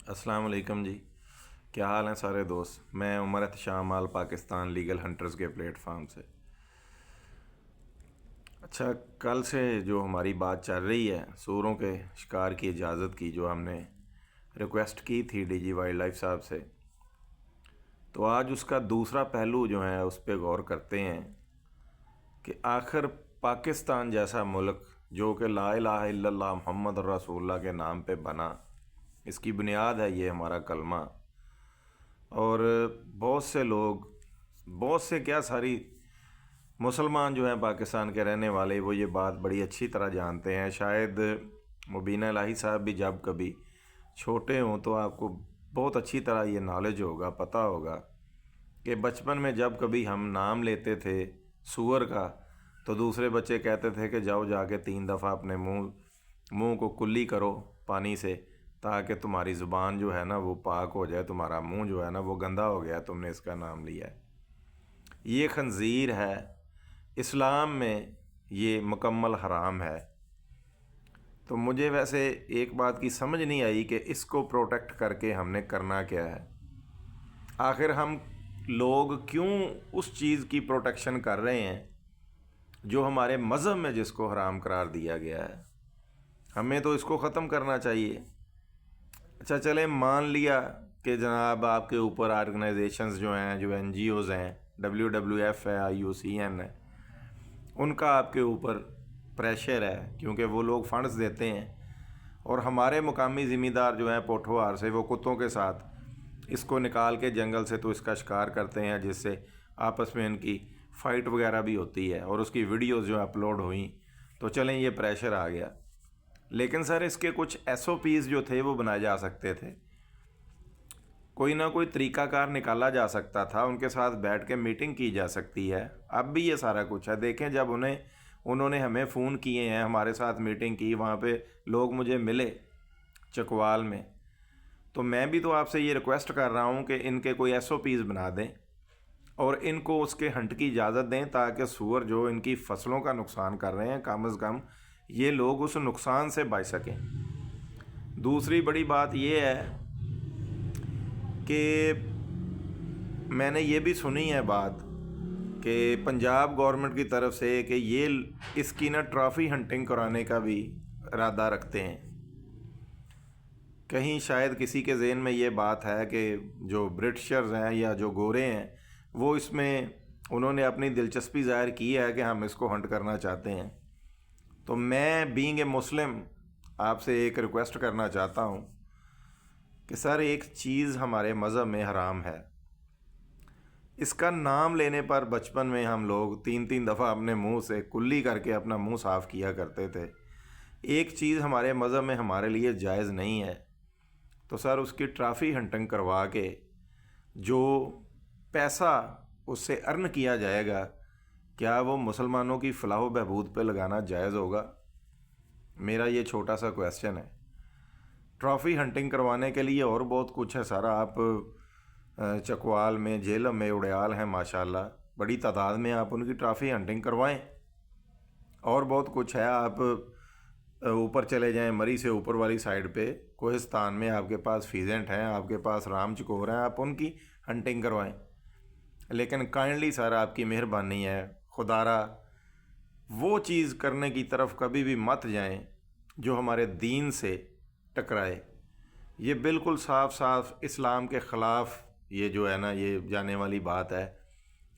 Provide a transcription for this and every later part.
अस्सलाम वालेकुम जी। क्या हाल हैं सारे दोस्त। मैं उमर एहतशाम आल पाकिस्तान लीगल हंटर्स के प्लेटफार्म से। अच्छा, कल से जो हमारी बात चल रही है सूरों के शिकार की इजाज़त की, जो हमने रिक्वेस्ट की थी डीजी वाइल्ड लाइफ साहब से, तो आज उसका दूसरा पहलू जो है उस पर गौर करते हैं कि आखिर पाकिस्तान जैसा मुल्क जो कि ला इलाहा इल्लल्लाह मुहम्मद रसूलुल्लाह के नाम पे बना, इसकी बुनियाद है ये हमारा कलमा। और बहुत से लोग, बहुत से क्या, सारी मुसलमान जो हैं पाकिस्तान के रहने वाले, वो ये बात बड़ी अच्छी तरह जानते हैं। शायद मुबीना इलाही साहब भी जब कभी छोटे हों तो आपको बहुत अच्छी तरह ये नॉलेज होगा, पता होगा कि बचपन में जब कभी हम नाम लेते थे सूअर का, तो दूसरे बच्चे कहते थे कि जाओ जाके 3 दफ़ा अपने मुंह को कुल्ली करो पानी से, ताकि तुम्हारी ज़ुबान जो है ना वो पाक हो जाए, तुम्हारा मुंह जो है ना वो गंदा हो गया, तुमने इसका नाम लिया है। ये खंजीर है, इस्लाम में ये मुकम्मल हराम है। तो मुझे वैसे एक बात की समझ नहीं आई कि इसको प्रोटेक्ट करके हमने करना क्या है। आखिर हम लोग क्यों उस चीज़ की प्रोटेक्शन कर रहे हैं जो हमारे मज़हब में जिसको हराम करार दिया गया है। हमें तो इसको ख़त्म करना चाहिए। अच्छा चले, मान लिया कि जनाब आपके ऊपर ऑर्गेनाइजेशंस जो हैं, जो NGOs हैं, WWF है, IUCN है, उनका आपके ऊपर प्रेशर है क्योंकि वो लोग फंड्स देते हैं, और हमारे मुकामी ज़िम्मेदार जो हैं पोठोहार से, वो कुत्तों के साथ इसको निकाल के जंगल से तो इसका शिकार करते हैं, जिससे आपस में इनकी फ़ाइट वगैरह भी होती है और उसकी वीडियोस जो अपलोड हुई। तो चलें, ये प्रेशर आ गया, लेकिन सर इसके कुछ SOPs जो थे वो बनाए जा सकते थे। कोई ना कोई तरीकाकार निकाला जा सकता था, उनके साथ बैठ के मीटिंग की जा सकती है। अब भी ये सारा कुछ है। देखें, जब उन्होंने हमें फ़ोन किए हैं, हमारे साथ मीटिंग की, वहाँ पे लोग मुझे मिले चकवाल में, तो मैं भी तो आपसे ये रिक्वेस्ट कर रहा हूँ कि इनके कोई SOPs बना दें और इनको उसके हंट की इजाज़त दें, ताकि सूअर जो इनकी फसलों का नुकसान कर रहे हैं, कम अज़ कम ये लोग उस नुकसान से बच सकें। दूसरी बड़ी बात यह है कि मैंने ये भी सुनी है बात कि पंजाब गवर्नमेंट की तरफ से कि ये इसकी ना ट्रॉफी हंटिंग कराने का भी इरादा रखते हैं। कहीं शायद किसी के ज़हन में ये बात है कि जो ब्रिटिशर्स हैं या जो गोरे हैं, वो इसमें उन्होंने अपनी दिलचस्पी ज़ाहिर की है कि हम इसको हंट करना चाहते हैं। तो मैं बीइंग ए मुस्लिम आपसे एक रिक्वेस्ट करना चाहता हूँ कि सर, एक चीज़ हमारे मज़हब में हराम है, इसका नाम लेने पर बचपन में हम लोग 3-3 दफ़ा अपने मुंह से कुल्ली करके अपना मुंह साफ़ किया करते थे। एक चीज़ हमारे मज़हब में हमारे लिए जायज़ नहीं है, तो सर उसकी ट्रॉफी हंटिंग करवा के जो पैसा उससे अर्न किया जाएगा, क्या वो मुसलमानों की फलाह बहबूद पे लगाना जायज़ होगा? मेरा ये छोटा सा क्वेश्चन है। ट्रॉफ़ी हंटिंग करवाने के लिए और बहुत कुछ है सारा। आप चकवाल में, झेलम में उड़याल हैं माशाल्लाह, बड़ी तादाद में, आप उनकी ट्रॉफ़ी हंटिंग करवाएं। और बहुत कुछ है। आप ऊपर चले जाएं, मरी से ऊपर वाली साइड पे कोहिस्तान में आपके पास फीजेंट हैं, आपके पास राम चकोर हैं, आप उनकी हंटिंग करवाएं। लेकिन काइंडली सर, आपकी मेहरबानी है, खुदारा वो चीज़ करने की तरफ कभी भी मत जाएं जो हमारे दीन से टकराए। ये बिल्कुल साफ साफ इस्लाम के ख़िलाफ़ ये जो है ना, ये जाने वाली बात है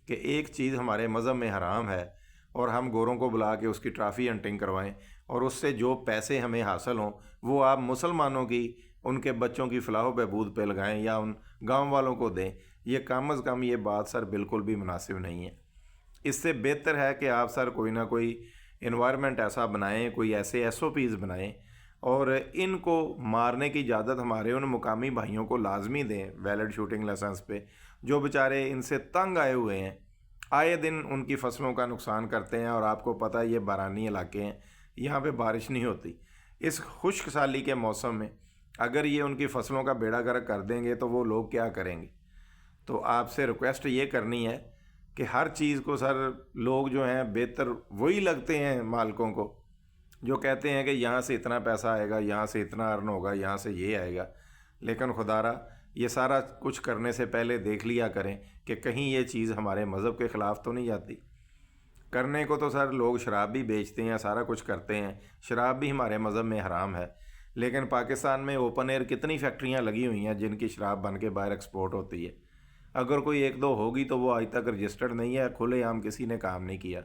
कि एक चीज़ हमारे मज़हब में हराम है और हम गोरों को बुला के उसकी ट्रॉफ़ी हंटिंग करवाएं, और उससे जो पैसे हमें हासिल हों वो आप मुसलमानों की, उनके बच्चों की फलाह बहबूद पे लगाएं या उन गांव वालों को दें। ये कम अज़ कम ये बात सर बिल्कुल भी मुनासिब नहीं है। इससे बेहतर है कि आप सर कोई ना कोई इन्वायरमेंट ऐसा बनाएं, कोई ऐसे SOPs बनाएं, और इनको मारने की इजाज़त हमारे उन मुकामी भाइयों को लाजमी दें वैलिड शूटिंग लाइसेंस पे, जो बेचारे इनसे तंग आए हुए हैं, आए दिन उनकी फसलों का नुकसान करते हैं। और आपको पता है ये बारानी इलाके हैं, यहाँ पे बारिश नहीं होती। इस खुश्क साली के मौसम में अगर ये उनकी फसलों का बेड़ा गर्क कर देंगे तो वो लोग क्या करेंगे। तो आपसे रिक्वेस्ट ये करनी है कि हर चीज़ को सर, लोग जो हैं बेहतर वही लगते हैं मालिकों को, जो कहते हैं कि यहाँ से इतना पैसा आएगा, यहाँ से इतना अर्न होगा, यहाँ से ये आएगा। لیکن خدارا یہ سارا کچھ کرنے سے پہلے دیکھ لیا کریں کہ کہیں یہ چیز ہمارے مذہب کے خلاف تو نہیں جاتی۔ کرنے کو تو سر لوگ شراب بھی بیچتے ہیں، سارا کچھ کرتے ہیں، شراب بھی ہمارے مذہب میں حرام ہے، لیکن پاکستان میں اوپن ایئر کتنی فیکٹریاں لگی ہوئی ہیں جن کی شراب بن کے باہر ایکسپورٹ ہوتی ہے۔ اگر کوئی ایک دو ہوگی تو وہ آج تک رجسٹرڈ نہیں ہے، کھلے عام کسی نے کام نہیں کیا۔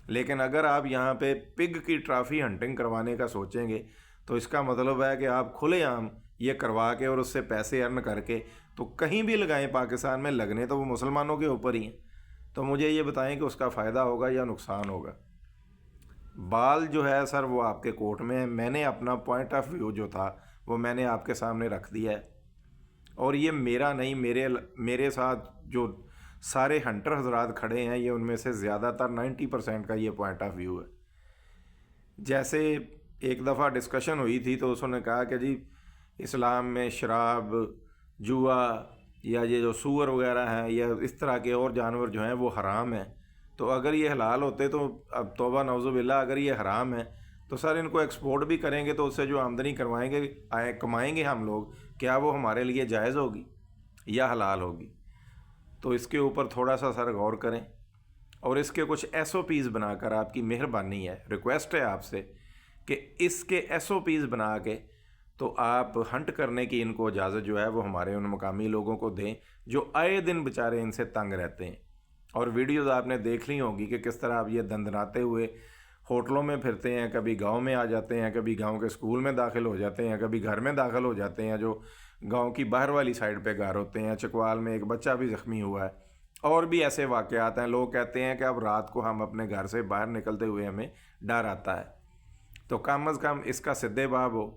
لیکن اگر آپ یہاں پہ پگ کی ٹرافی ہنٹنگ کروانے کا سوچیں گے تو اس کا مطلب ہے کہ آپ کھلے عام یہ کروا کے اور اس سے پیسے ارن کر کے تو کہیں بھی لگائیں، پاکستان میں لگنے تو وہ مسلمانوں کے اوپر ہی ہیں۔ تو مجھے یہ بتائیں کہ اس کا فائدہ ہوگا یا نقصان ہوگا؟ بال جو ہے سر وہ آپ کے کورٹ میں ہے، میں نے اپنا پوائنٹ آف ویو جو تھا وہ میں نے آپ کے سامنے رکھ دیا ہے، اور یہ میرا نہیں، میرے ساتھ جو سارے ہنٹر حضرات کھڑے ہیں یہ ان میں سے زیادہ تر 90% کا یہ پوائنٹ آف ویو ہے۔ جیسے ایک دفعہ ڈسکشن ہوئی تھی تو اس نے کہا کہ جی اسلام میں شراب، جوا یا یہ جو سور وغیرہ ہیں یا اس طرح کے اور جانور جو ہیں وہ حرام ہیں، تو اگر یہ حلال ہوتے تو اب توبہ نعوذ باللہ، اگر یہ حرام ہے تو سر ان کو ایکسپورٹ بھی کریں گے تو اس سے جو آمدنی کمائیں گے ہم لوگ، کیا وہ ہمارے لیے جائز ہوگی یا حلال ہوگی؟ تو اس کے اوپر تھوڑا سا سر غور کریں، اور اس کے کچھ ایس او پیز بنا کر، آپ کی مہربانی ہے، ریکویسٹ ہے آپ سے کہ اس کے ایس او پیز بنا کے تو آپ ہنٹ کرنے کی ان کو اجازت جو ہے وہ ہمارے ان مقامی لوگوں کو دیں جو آئے دن بیچارے ان سے تنگ رہتے ہیں۔ اور ویڈیوز آپ نے دیکھ لی ہوگی کہ کس طرح آپ یہ دندناتے ہوئے ہوٹلوں میں پھرتے ہیں، کبھی گاؤں میں آ جاتے ہیں، کبھی گاؤں کے اسکول میں داخل ہو جاتے ہیں، کبھی گھر میں داخل ہو جاتے ہیں جو گاؤں کی باہر والی سائڈ پہ گھر ہوتے ہیں۔ چکوال میں ایک بچہ بھی زخمی ہوا ہے، اور بھی ایسے واقعات ہیں۔ لوگ کہتے ہیں کہ اب رات کو ہم اپنے گھر سے باہر نکلتے ہوئے ہمیں ڈر آتا ہے، تو کم از کم اس کا سدے باب ہو،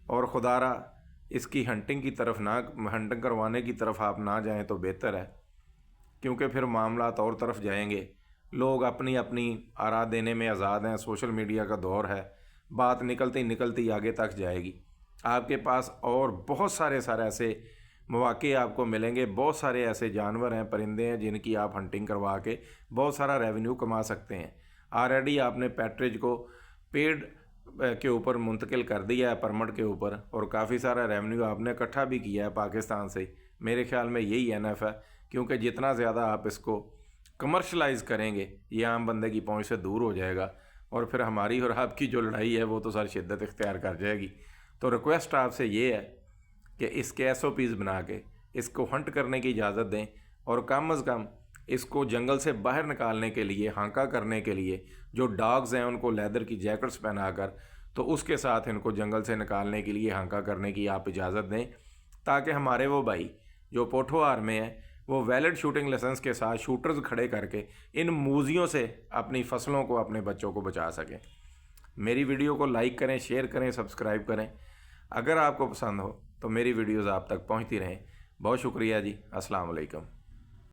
اور خدارا اس کی ہنٹنگ کی طرف ہنٹنگ کروانے کی طرف آپ نہ جائیں تو بہتر ہے، کیونکہ پھر معاملات اور طرف جائیں گے۔ لوگ اپنی آراء دینے میں آزاد ہیں، سوشل میڈیا کا دور ہے، بات نکلتی آگے تک جائے گی۔ آپ کے پاس اور بہت سارے ایسے مواقع آپ کو ملیں گے، بہت سارے ایسے جانور ہیں، پرندے ہیں جن کی آپ ہنٹنگ کروا کے بہت سارا ریونیو کما سکتے ہیں۔ آلریڈی آپ نے پیٹریج کو پیڈ کے اوپر منتقل کر دیا ہے، پرمٹ کے اوپر، اور کافی سارا ریونیو آپ نے اکٹھا بھی کیا ہے پاکستان سے۔ میرے خیال میں یہی NF ہے، کیونکہ جتنا زیادہ آپ اس کو کمرشلائز کریں گے یہ عام بندے کی پہنچ سے دور ہو جائے گا، اور پھر ہماری اور آپ کی جو لڑائی ہے وہ تو ساری شدت اختیار کر جائے گی۔ تو ریکویسٹ آپ سے یہ ہے کہ اس کے ایس او پیز بنا کے اس کو ہنٹ کرنے کی اجازت دیں، اور کم از کم اس کو جنگل سے باہر نکالنے کے لیے، ہانکا کرنے کے لیے جو ڈاگز ہیں ان کو لیدر کی جیکٹس پہنا کر تو اس کے ساتھ ان کو جنگل سے نکالنے کے لیے ہانکا کرنے کی آپ اجازت دیں، تاکہ ہمارے وہ بھائی جو پوٹھوہار میں ہیں وہ ویلڈ شوٹنگ لائسنس کے ساتھ شوٹرز کھڑے کر کے ان موذیوں سے اپنی فصلوں کو، اپنے بچوں کو بچا سکیں۔ میری ویڈیو کو لائک کریں، شیئر کریں، سبسکرائب کریں۔ اگر آپ کو پسند ہو تو میری ویڈیوز آپ تک پہنچتی رہیں۔ بہت شکریہ جی، السلام علیکم۔